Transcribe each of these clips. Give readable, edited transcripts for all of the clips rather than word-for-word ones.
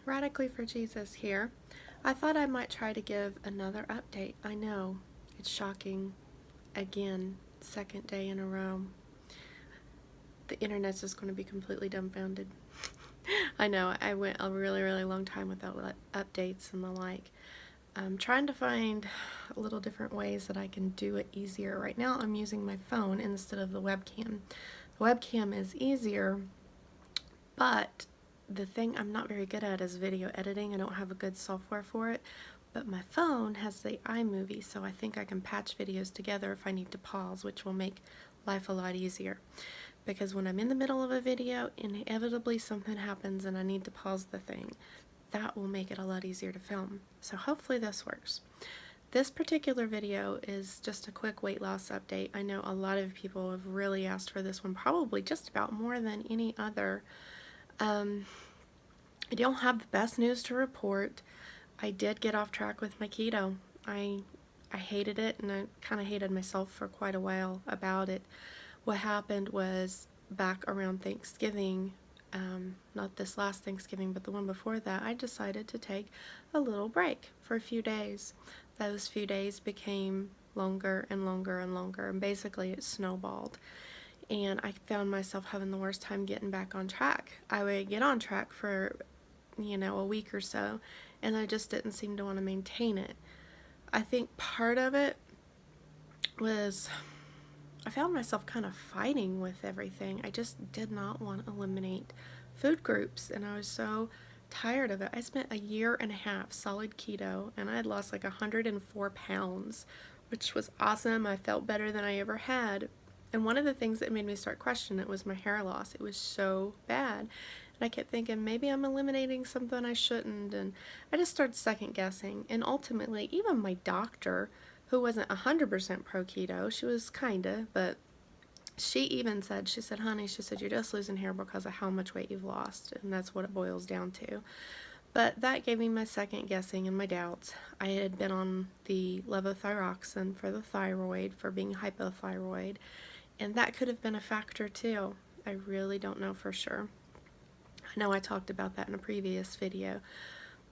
Radically for Jesus here. I thought I might try to give another update. I know, it's shocking. Again, second day in a row. The internet's just going to be completely dumbfounded. I know, I went a really long time without updates and the like. I'm trying to find a little different ways that I can do it easier. Right now I'm using my phone instead of the webcam. The webcam is easier, but the thing I'm not very good at is video editing. I don't have a good software for it, but my phone has the iMovie, so I think I can patch videos together if I need to pause, which will make life a lot easier. Because when I'm in the middle of a video, inevitably something happens and I need to pause the thing. That will make it a lot easier to film. So hopefully this works. This particular video is just a quick weight loss update. I know a lot of people have really asked for this one, probably just about more than any other. I don't have the best news to report. I did get off track with my keto. I hated it, and I kind of hated myself for quite a while about it. What happened was back around Thanksgiving, not this last Thanksgiving, but the one before that, I decided to take a little break for a few days. Those few days became longer and longer and longer, and basically it snowballed. And I found myself having the worst time getting back on track. I would get on track for, a week or so, and I just didn't seem to want to maintain it. I think part of it was I found myself kind of fighting with everything. I just did not want to eliminate food groups, and I was so tired of it. I spent a year and a half solid keto, and I had lost like 104 pounds, which was awesome. I felt better than I ever had. And one of the things that made me start questioning it was my hair loss. It was so bad. And I kept thinking, maybe I'm eliminating something I shouldn't. And I just started second guessing. And ultimately, even my doctor, who wasn't 100% pro keto, she was kinda, but she even said, she said, honey, she said, you're just losing hair because of how much weight you've lost. And that's what it boils down to. But that gave me my second guessing and my doubts. I had been on the levothyroxine for the thyroid, for being hypothyroid. And that could have been a factor too. I really don't know for sure. I know I talked about that in a previous video.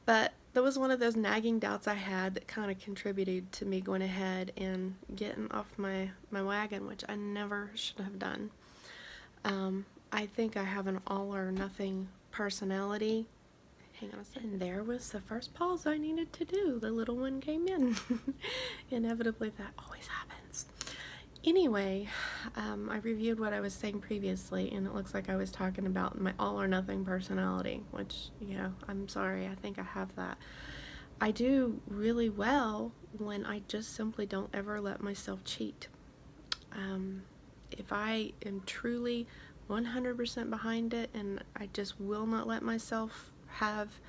But that was one of those nagging doubts I had that kind of contributed to me going ahead and getting off my wagon, which I never should have done. I think I have an all or nothing personality. Hang on a second. And there was the first pause I needed to do. The little one came in. Inevitably, that always happens. Anyway, I reviewed what I was saying previously, and it looks like I was talking about my all or nothing personality, which, I'm sorry, I think I have that. I do really well when I just simply don't ever let myself cheat. If I am truly 100% behind it and I just will not let myself have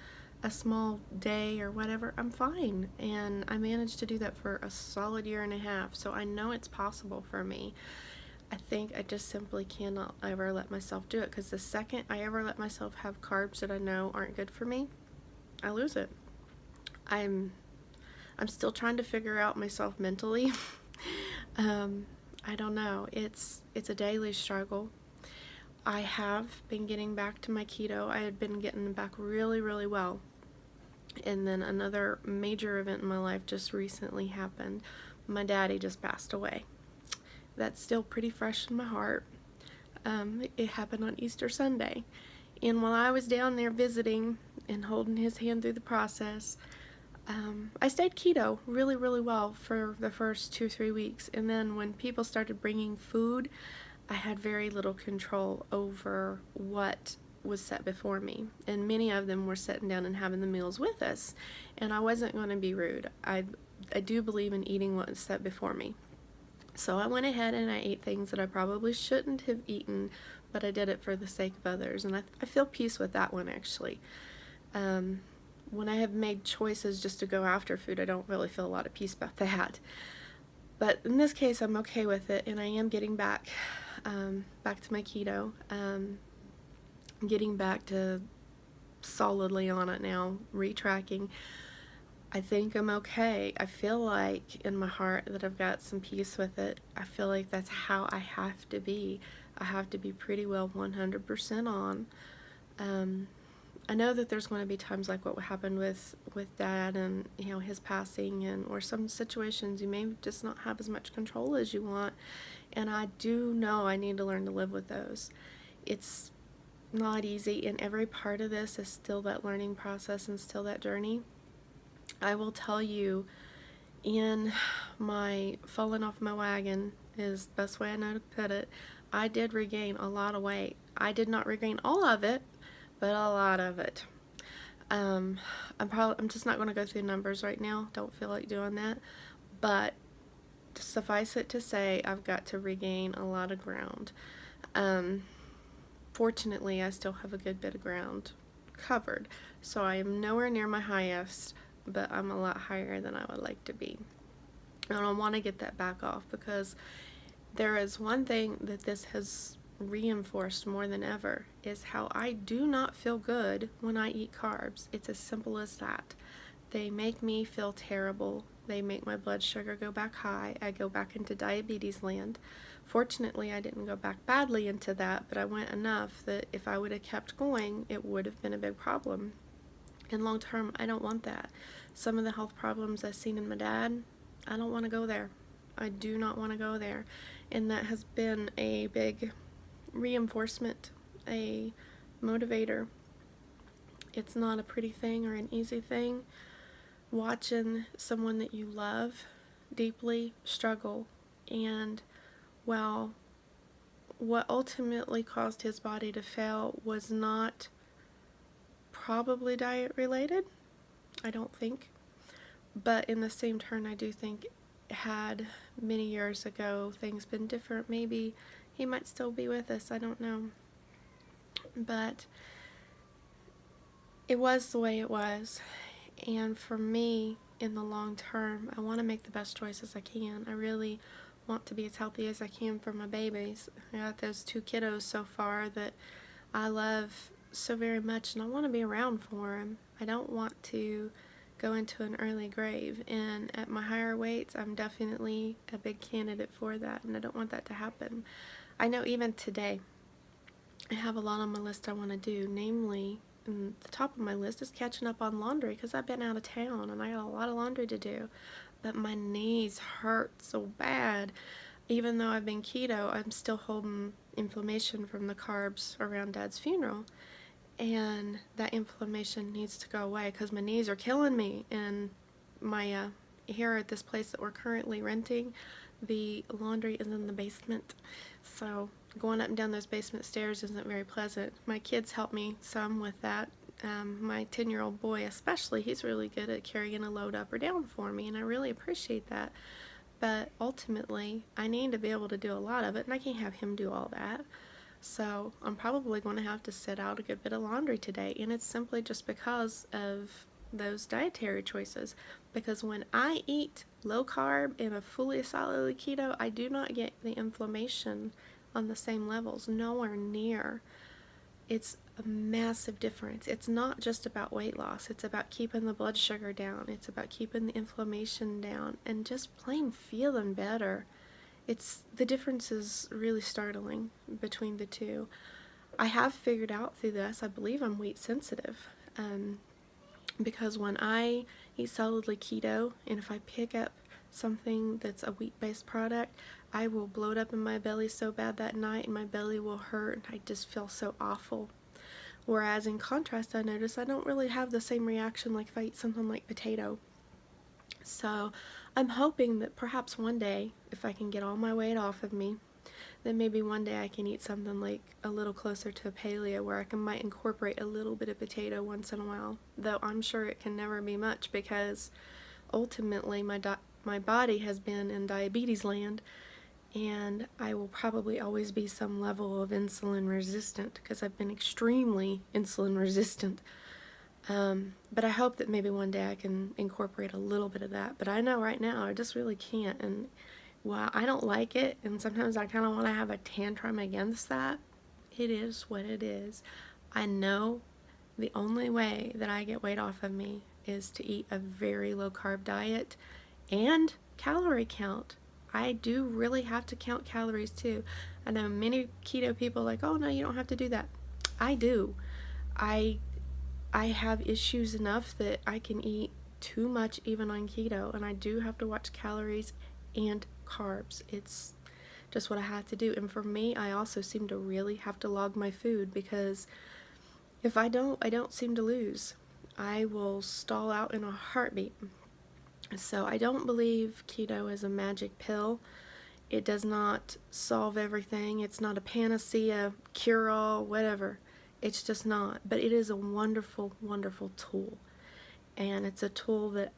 a small day or whatever, I'm fine. And I managed to do that for a solid year and a half, so I know it's possible for me. I think I just simply cannot ever let myself do it, because the second I ever let myself have carbs that I know aren't good for me, I lose it. I'm still trying to figure out myself mentally. I don't know. It's a daily struggle. I have been getting back to my keto. I had been getting back really well. And then another major event in my life just recently happened. My daddy just passed away. That's still pretty fresh in my heart. It happened on Easter Sunday. And while I was down there visiting and holding his hand through the process, I stayed keto really well for the first 2-3 weeks. And then when people started bringing food, I had very little control over what was set before me, and many of them were sitting down and having the meals with us, and I wasn't going to be rude. I do believe in eating what was set before me. So I went ahead and I ate things that I probably shouldn't have eaten, but I did it for the sake of others, and I feel peace with that one, actually. When I have made choices just to go after food, I don't really feel a lot of peace about that. But in this case, I'm okay with it, and I am getting back to my keto. Getting back to solidly on it now, retracking. I think I'm okay. I feel like in my heart that I've got some peace with it. I feel like that's how I have to be. I have to be pretty well 100% on. I know that there's going to be times like what happened with Dad and his passing, and or some situations you may just not have as much control as you want, and I do know I need to learn to live with those. It's not easy, and every part of this is still that learning process and still that journey. I will tell you, in my falling off my wagon is the best way I know to put it. I did regain a lot of weight. I did not regain all of it, but a lot of it. I'm just not going to go through the numbers right now. Don't feel like doing that. But suffice it to say, I've got to regain a lot of ground. Fortunately, I still have a good bit of ground covered. So I am nowhere near my highest, but I'm a lot higher than I would like to be. And I want to get that back off, because there is one thing that this has reinforced more than ever, is how I do not feel good when I eat carbs. It's as simple as that. They make me feel terrible. They make my blood sugar go back high. I go back into diabetes land. Fortunately, I didn't go back badly into that, but I went enough that if I would have kept going, it would have been a big problem. And long term, I don't want that. Some of the health problems I've seen in my dad, I don't want to go there. I do not want to go there. And that has been a big reinforcement, a motivator. It's not a pretty thing or an easy thing. Watching someone that you love deeply struggle, and while what ultimately caused his body to fail was not probably diet related, I don't think, but in the same turn, I do think had many years ago things been different, maybe he might still be with us. I don't know, but it was the way it was. And for me, in the long term, I want to make the best choices I can. I really want to be as healthy as I can for my babies. I got those 2 kiddos so far that I love so very much, and I want to be around for them. I don't want to go into an early grave, and at my higher weights, I'm definitely a big candidate for that, and I don't want that to happen. I know even today, I have a lot on my list I want to do, namely, and the top of my list is catching up on laundry, because I've been out of town and I got a lot of laundry to do. But my knees hurt so bad. Even though I've been keto, I'm still holding inflammation from the carbs around Dad's funeral. And that inflammation needs to go away, because my knees are killing me. And my here at this place that we're currently renting, the laundry is in the basement. So going up and down those basement stairs isn't very pleasant. My kids help me some with that. My 10-year-old boy especially, he's really good at carrying a load up or down for me, and I really appreciate that. But ultimately, I need to be able to do a lot of it, and I can't have him do all that. So I'm probably going to have to sit out a good bit of laundry today, and it's simply just because of those dietary choices. Because when I eat low carb in a fully solidly keto, I do not get the inflammation on the same levels, nowhere near. It's a massive difference. It's not just about weight loss. It's about keeping the blood sugar down. It's about keeping the inflammation down and just plain feeling better. The difference is really startling between the two. I have figured out through this, I believe I'm weight sensitive. Because when I eat solidly keto, and if I pick up something that's a wheat-based product, I will bloat up in my belly so bad that night, and my belly will hurt, and I just feel so awful. Whereas in contrast, I notice I don't really have the same reaction like if I eat something like potato. So I'm hoping that perhaps one day, if I can get all my weight off of me, then maybe one day I can eat something like a little closer to a paleo, where I might incorporate a little bit of potato once in a while. Though I'm sure it can never be much, because ultimately my body has been in diabetes land, and I will probably always be some level of insulin resistant, because I've been extremely insulin resistant. But I hope that maybe one day I can incorporate a little bit of that. But I know right now I just really can't, and while I don't like it, and sometimes I kind of want to have a tantrum against that, it is what it is. I know the only way that I get weight off of me is to eat a very low carb diet and calorie count. I do really have to count calories too. I know many keto people are like, oh no, you don't have to do that. I do. I I have issues enough that I can eat too much even on keto, and I do have to watch calories and carbs. It's just what I have to do. And for me, I also seem to really have to log my food, because if I don't seem to lose. I will stall out in a heartbeat. So I don't believe keto is a magic pill. It does not solve everything. It's not a panacea, cure-all, whatever. It's just not. But it is a wonderful, wonderful tool. And it's a tool that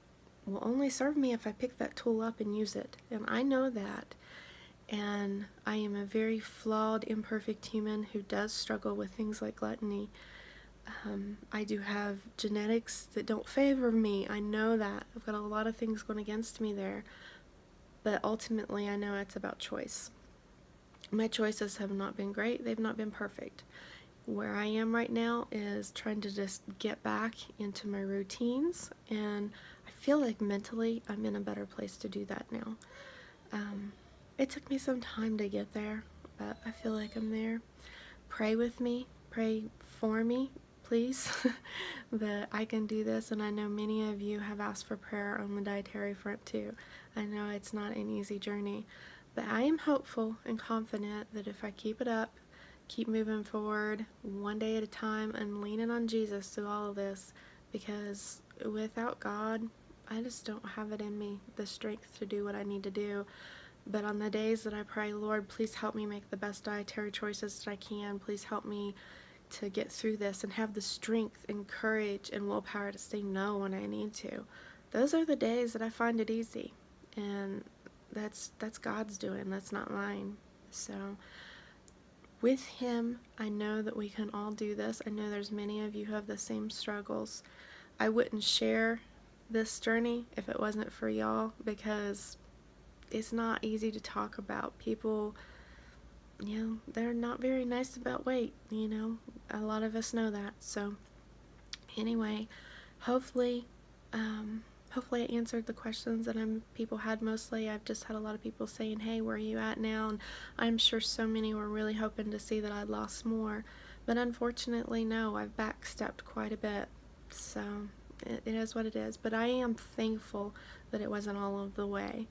will only serve me if I pick that tool up and use it. And I know that. And I am a very flawed, imperfect human who does struggle with things like gluttony. I do have genetics that don't favor me. I know that. I've got a lot of things going against me there. But ultimately, I know it's about choice. My choices have not been great. They've not been perfect. Where I am right now is trying to just get back into my routines. And I feel like mentally I'm in a better place to do that now. It took me some time to get there, but I feel like I'm there. Pray with me. Pray for me, please, that I can do this. And I know many of you have asked for prayer on the dietary front too. I know it's not an easy journey, but I am hopeful and confident that if I keep it up, keep moving forward one day at a time and leaning on Jesus through all of this, because without God, I just don't have it in me, the strength to do what I need to do. But on the days that I pray, Lord, please help me make the best dietary choices that I can. Please help me to get through this and have the strength and courage and willpower to say no when I need to. Those are the days that I find it easy. And that's God's doing. That's not mine. So with Him, I know that we can all do this. I know there's many of you who have the same struggles. I wouldn't share this journey if it wasn't for y'all, because it's not easy to talk about. People, they're not very nice about weight, a lot of us know that. So anyway, hopefully I answered the questions that people had. Mostly I've just had a lot of people saying, hey, where are you at now? And I'm sure so many were really hoping to see that I'd lost more, but unfortunately no, I've backstepped quite a bit. So it is what it is, but I am thankful that it wasn't all of the way.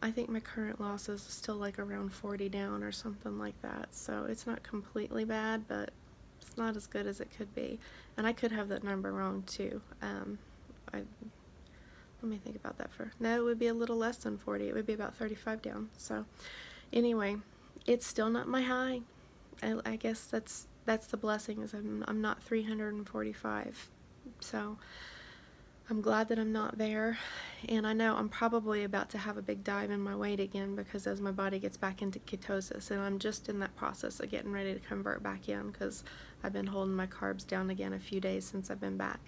I think my current loss is still like around 40 down or something like that, so it's not completely bad, but it's not as good as it could be. And I could have that number wrong too. Let me think about that no, it would be a little less than 40. It would be about 35 down. So anyway, it's still not my high. I guess that's the blessing, is I'm not 345. So I'm glad that I'm not there, and I know I'm probably about to have a big dive in my weight again, because as my body gets back into ketosis, and I'm just in that process of getting ready to convert back in, because I've been holding my carbs down again a few days since I've been back,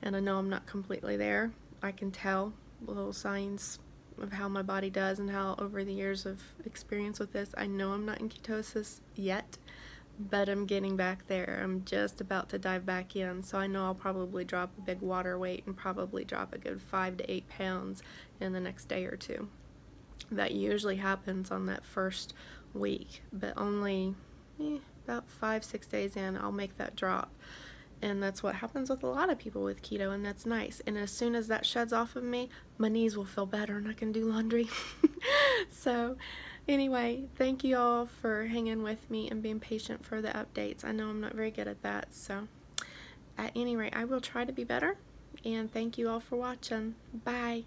and I know I'm not completely there. I can tell little signs of how my body does, and how over the years of experience with this, I know I'm not in ketosis yet, but I'm getting back there. I'm just about to dive back in, so I know I'll probably drop a big water weight and probably drop a good 5 to 8 pounds in the next day or two. That usually happens on that first week, but only about 5-6 days in, I'll make that drop. And that's what happens with a lot of people with keto, and that's nice. And as soon as that sheds off of me, my knees will feel better and I can do laundry. So anyway, thank you all for hanging with me and being patient for the updates. I know I'm not very good at that, so at any rate, I will try to be better, and thank you all for watching. Bye.